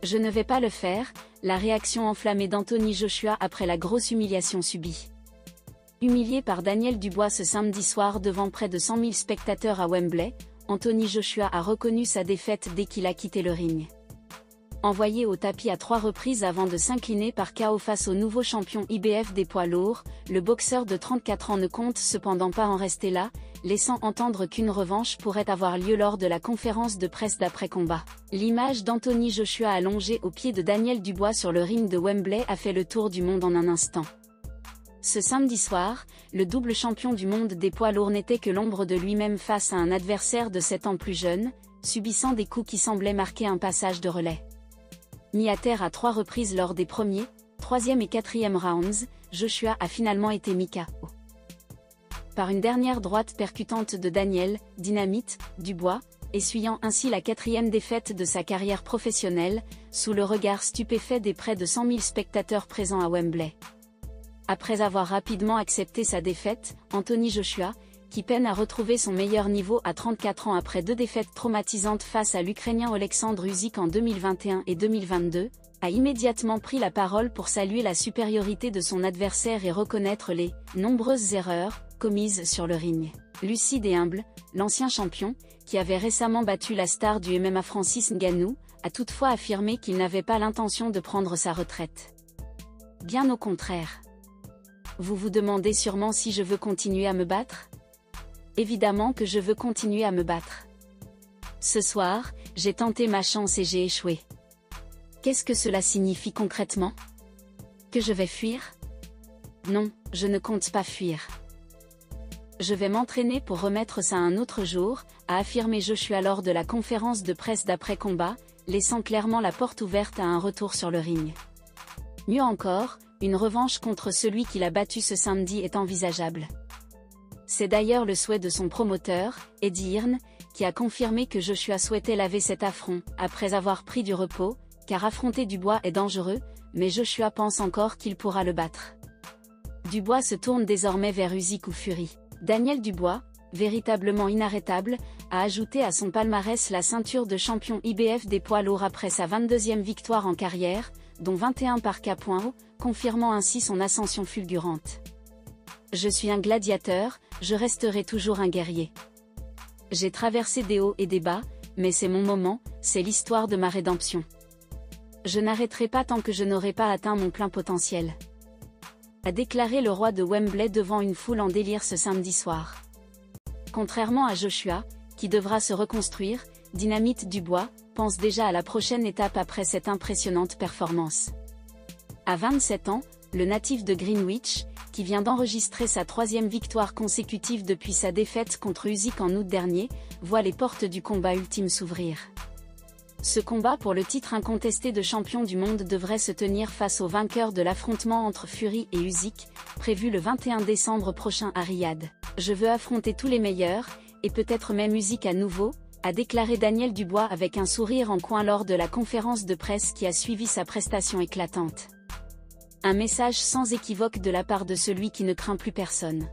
Je ne vais pas le faire, la réaction enflammée d'Anthony Joshua après la grosse humiliation subie. Humilié par Daniel Dubois ce samedi soir devant près de 100 000 spectateurs à Wembley, Anthony Joshua a reconnu sa défaite dès qu'il a quitté le ring. Envoyé au tapis à 3 reprises avant de s'incliner par KO face au nouveau champion IBF des poids lourds, le boxeur de 34 ans ne compte cependant pas en rester là, laissant entendre qu'une revanche pourrait avoir lieu lors de la conférence de presse d'après-combat. L'image d'Anthony Joshua allongé au pied de Daniel Dubois sur le ring de Wembley a fait le tour du monde en un instant. Ce samedi soir, le double champion du monde des poids lourds n'était que l'ombre de lui-même face à un adversaire de 7 ans plus jeune, subissant des coups qui semblaient marquer un passage de relais. Mis à terre à 3 reprises lors des premiers, 3e et 4e rounds, Joshua a finalement été mis KO. Par une dernière droite percutante de Daniel « Dynamite » Dubois, essuyant ainsi la 4e défaite de sa carrière professionnelle, sous le regard stupéfait des près de 100 000 spectateurs présents à Wembley. Après avoir rapidement accepté sa défaite, Anthony Joshua, qui peine à retrouver son meilleur niveau à 34 ans après 2 défaites traumatisantes face à l'Ukrainien Oleksandr Usyk en 2021 et 2022, a immédiatement pris la parole pour saluer la supériorité de son adversaire et reconnaître les nombreuses erreurs commises sur le ring. Lucide et humble, l'ancien champion, qui avait récemment battu la star du MMA Francis Ngannou, a toutefois affirmé qu'il n'avait pas l'intention de prendre sa retraite. Bien au contraire. Vous vous demandez sûrement si je veux continuer à me battre ? Évidemment que je veux continuer à me battre. Ce soir, j'ai tenté ma chance et j'ai échoué. Qu'est-ce que cela signifie concrètement ? Que je vais fuir ? Non, je ne compte pas fuir. Je vais m'entraîner pour remettre ça un autre jour, a affirmé Joshua lors de la conférence de presse d'après-combat, laissant clairement la porte ouverte à un retour sur le ring. Mieux encore, une revanche contre celui qui l'a battu ce samedi est envisageable. C'est d'ailleurs le souhait de son promoteur, Eddie Hearn, qui a confirmé que Joshua souhaitait laver cet affront, après avoir pris du repos, car affronter Dubois est dangereux, mais Joshua pense encore qu'il pourra le battre. Dubois se tourne désormais vers Usyk ou Fury. Daniel Dubois, véritablement inarrêtable, a ajouté à son palmarès la ceinture de champion IBF des poids lourds après sa 22e victoire en carrière, dont 21 par KO, confirmant ainsi son ascension fulgurante. Je suis un gladiateur, je resterai toujours un guerrier. J'ai traversé des hauts et des bas, mais c'est mon moment, c'est l'histoire de ma rédemption. Je n'arrêterai pas tant que je n'aurai pas atteint mon plein potentiel. A déclaré le roi de Wembley devant une foule en délire ce samedi soir. Contrairement à Joshua, qui devra se reconstruire, Dynamite Dubois pense déjà à la prochaine étape après cette impressionnante performance. À 27 ans, le natif de Greenwich, qui vient d'enregistrer sa 3e victoire consécutive depuis sa défaite contre Usyk en août dernier, voit les portes du combat ultime s'ouvrir. Ce combat pour le titre incontesté de champion du monde devrait se tenir face au vainqueur de l'affrontement entre Fury et Usyk, prévu le 21 décembre prochain à Riyad. Je veux affronter tous les meilleurs, et peut-être même Usyk à nouveau, a déclaré Daniel Dubois avec un sourire en coin lors de la conférence de presse qui a suivi sa prestation éclatante. Un message sans équivoque de la part de celui qui ne craint plus personne.